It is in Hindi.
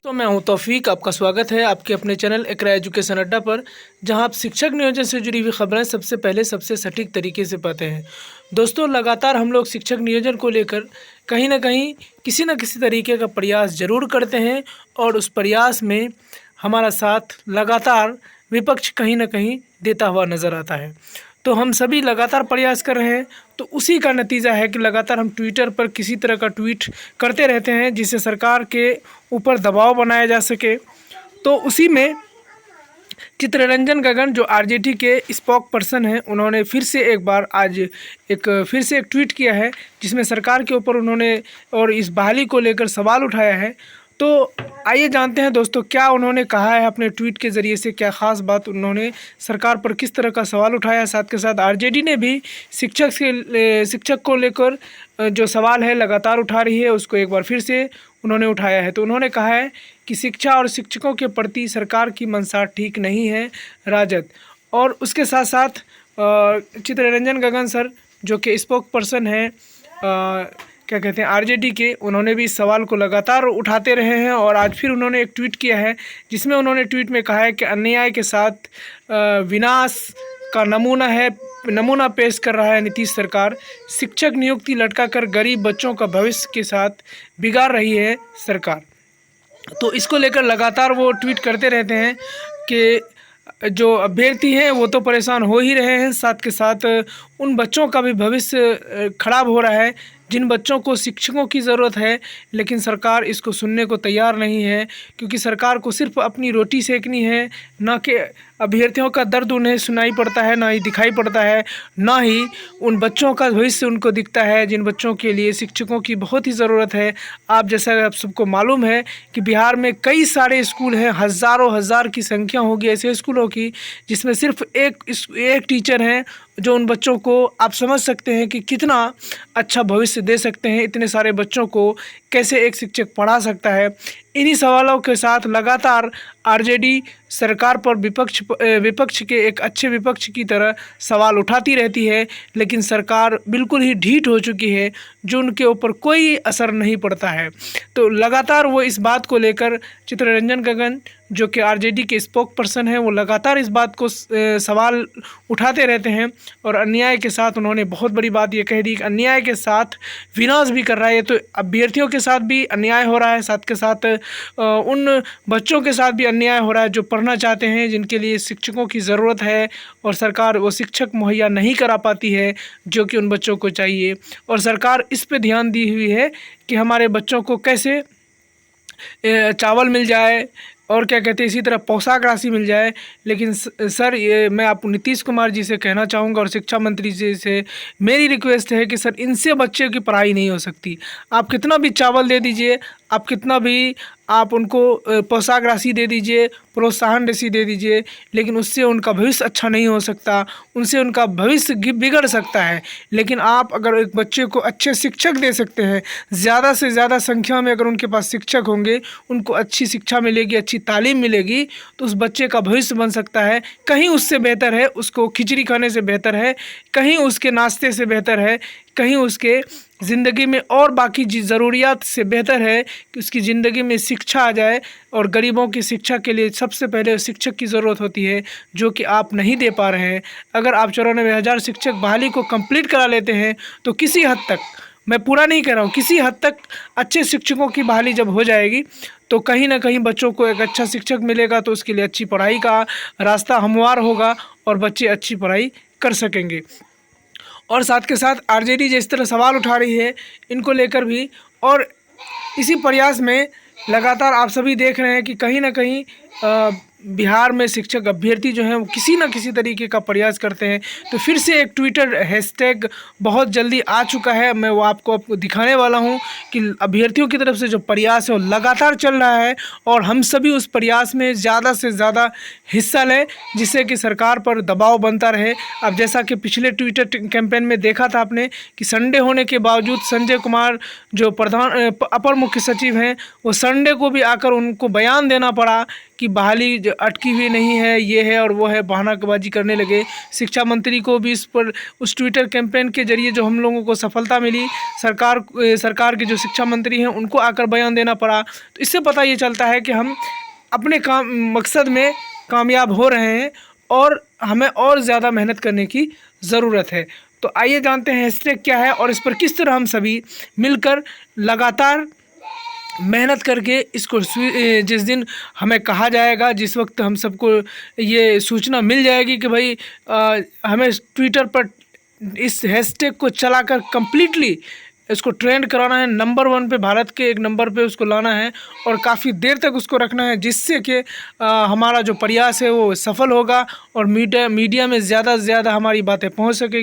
तो मैं हूं तौफीक। आपका स्वागत है आपके अपने चैनल इकरा एजुकेशन अड्डा पर, जहां आप शिक्षक नियोजन से जुड़ी हुई खबरें सबसे पहले सबसे सटीक तरीके से पाते हैं। दोस्तों, लगातार हम लोग शिक्षक नियोजन को लेकर कहीं ना कहीं किसी न किसी तरीके का प्रयास ज़रूर करते हैं और उस प्रयास में हमारा साथ लगातार विपक्ष कहीं ना कहीं देता हुआ नज़र आता है। तो हम सभी लगातार प्रयास कर रहे हैं, तो उसी का नतीजा है कि लगातार हम ट्विटर पर किसी तरह का ट्वीट करते रहते हैं जिससे सरकार के ऊपर दबाव बनाया जा सके। तो उसी में चित्तरंजन गगन जो आरजेडी के स्पोक पर्सन हैं, उन्होंने फिर से एक ट्वीट किया है जिसमें सरकार के ऊपर उन्होंने और इस बहाली को लेकर सवाल उठाया है। तो आइए जानते हैं दोस्तों क्या उन्होंने कहा है अपने ट्वीट के ज़रिए से, क्या ख़ास बात उन्होंने सरकार पर किस तरह का सवाल उठाया। साथ के साथ आरजेडी ने भी शिक्षक को लेकर जो सवाल है लगातार उठा रही है, उसको एक बार फिर से उन्होंने उठाया है। तो उन्होंने कहा है कि शिक्षा और शिक्षकों के प्रति सरकार की मंशा ठीक नहीं है राजद। और उसके साथ साथ चित्तरंजन गगन सर जो कि स्पोक पर्सन हैं क्या कहते हैं आरजेडी के, उन्होंने भी इस सवाल को लगातार उठाते रहे हैं और आज फिर उन्होंने एक ट्वीट किया है जिसमें उन्होंने ट्वीट में कहा है कि अन्याय के साथ विनाश का नमूना पेश कर रहा है नीतीश सरकार। शिक्षक नियुक्ति लटका कर गरीब बच्चों का भविष्य के साथ बिगाड़ रही है सरकार। तो इसको लेकर लगातार वो ट्वीट करते रहते हैं कि जो अभ्यर्थी हैं वो तो परेशान हो ही रहे हैं, साथ के साथ उन बच्चों का भी भविष्य खराब हो रहा है जिन बच्चों को शिक्षकों की ज़रूरत है, लेकिन सरकार इसको सुनने को तैयार नहीं है क्योंकि सरकार को सिर्फ अपनी रोटी सेकनी है, ना कि अभ्यर्थियों का दर्द उन्हें सुनाई पड़ता है, ना ही दिखाई पड़ता है, ना ही उन बच्चों का भविष्य उनको दिखता है जिन बच्चों के लिए शिक्षकों की बहुत ही ज़रूरत है। जैसा आप सबको मालूम है कि बिहार में कई सारे स्कूल हैं, हज़ारों हज़ार की संख्या होगी ऐसे स्कूलों की जिसमें सिर्फ एक टीचर हैं जो उन बच्चों को आप समझ सकते हैं कि कितना अच्छा भविष्य दे सकते हैं। इतने सारे बच्चों को कैसे एक शिक्षक पढ़ा सकता है। इन्हीं सवालों के साथ लगातार आरजेडी सरकार पर विपक्ष के एक अच्छे विपक्ष की तरह सवाल उठाती रहती है, लेकिन सरकार बिल्कुल ही ढीठ हो चुकी है जो उनके ऊपर कोई असर नहीं पड़ता है। तो लगातार वो इस बात को लेकर चित्तरंजन गगन जो कि आरजेडी के स्पोक पर्सन हैं, वो लगातार इस बात को सवाल उठाते रहते हैं और अन्याय के साथ उन्होंने बहुत बड़ी बात ये कह दी कि अन्याय के साथ विनाश भी कर रहा है। तो अभ्यर्थियों के साथ भी अन्याय हो रहा है, साथ के साथ उन बच्चों के साथ भी अन्याय हो रहा है जो पढ़ना चाहते हैं, जिनके लिए शिक्षकों की ज़रूरत है और सरकार वो शिक्षक मुहैया नहीं करा पाती है जो कि उन बच्चों को चाहिए। और सरकार इस पे ध्यान दी हुई है कि हमारे बच्चों को कैसे चावल मिल जाए और क्या कहते हैं इसी तरह पोशाक राशि मिल जाए। लेकिन सर ये मैं आप नीतीश कुमार जी से कहना चाहूँगा और शिक्षा मंत्री जी से मेरी रिक्वेस्ट है कि सर इनसे बच्चे की पढ़ाई नहीं हो सकती। आप कितना भी चावल दे दीजिए, आप कितना भी आप उनको पोशाक राशि दे दीजिए, प्रोत्साहन राशि दे दीजिए, लेकिन उससे उनका भविष्य अच्छा नहीं हो सकता, उनसे उनका भविष्य बिगड़ सकता है। लेकिन आप अगर एक बच्चे को अच्छे शिक्षक दे सकते हैं, ज़्यादा से ज़्यादा संख्या में अगर उनके पास शिक्षक होंगे, उनको अच्छी शिक्षा मिलेगी, अच्छी तालीम मिलेगी, तो उस बच्चे का भविष्य बन सकता है। कहीं उससे बेहतर है, उसको खिचड़ी खाने से बेहतर है, कहीं उसके नाश्ते से बेहतर है, कहीं उसके ज़िंदगी में और बाकी ज़रूरियात से बेहतर है कि उसकी ज़िंदगी में शिक्षा आ जाए। और गरीबों की शिक्षा के लिए सबसे पहले शिक्षक की ज़रूरत होती है जो कि आप नहीं दे पा रहे हैं। अगर आप 94,000 शिक्षक बहाली को कंप्लीट करा लेते हैं तो किसी हद तक, मैं पूरा नहीं कह रहा हूँ, किसी हद तक अच्छे शिक्षकों की बहाली जब हो जाएगी तो कहीं ना कहीं बच्चों को एक अच्छा शिक्षक मिलेगा, तो उसके लिए अच्छी पढ़ाई का रास्ता हमवार होगा और बच्चे अच्छी पढ़ाई कर सकेंगे। और साथ के साथ आरजेडी जिस तरह सवाल उठा रही है इनको लेकर भी, और इसी प्रयास में लगातार आप सभी देख रहे हैं कि कहीं ना कहीं बिहार में शिक्षक अभ्यर्थी जो हैं वो किसी न किसी तरीके का प्रयास करते हैं। तो फिर से एक ट्विटर हैशटैग बहुत जल्दी आ चुका है, मैं वो आपको दिखाने वाला हूं कि अभ्यर्थियों की तरफ से जो प्रयास है वो लगातार चल रहा है और हम सभी उस प्रयास में ज़्यादा से ज़्यादा हिस्सा लें जिससे कि सरकार पर दबाव बनता रहे। अब जैसा कि पिछले ट्विटर कैंपेन में देखा था आपने कि संडे होने के बावजूद संजय कुमार जो अपर मुख्य सचिव हैं, वो संडे को भी आकर उनको बयान देना पड़ा कि बहाली जो अटकी हुई नहीं है, ये है और वो है, बहानाबाजी करने लगे। शिक्षा मंत्री को भी इस पर उस ट्विटर कैंपेन के जरिए जो हम लोगों को सफलता मिली, सरकार के जो शिक्षा मंत्री हैं उनको आकर बयान देना पड़ा। तो इससे पता ये चलता है कि हम अपने काम मकसद में कामयाब हो रहे हैं और हमें और ज़्यादा मेहनत करने की ज़रूरत है। तो आइए जानते हैं हैशटैग क्या है और इस पर किस तरह हम सभी मिलकर लगातार मेहनत करके इसको जिस दिन हमें कहा जाएगा, जिस वक्त हम सबको ये सूचना मिल जाएगी कि भाई हमें ट्विटर पर इस हैशटैग को चलाकर कंप्लीटली इसको ट्रेंड कराना है, नंबर 1 पे, भारत के एक नंबर पे उसको लाना है और काफ़ी देर तक उसको रखना है, जिससे कि हमारा जो प्रयास है वो सफल होगा और मीडिया में ज़्यादा से ज़्यादा हमारी बातें पहुंच सकेगी।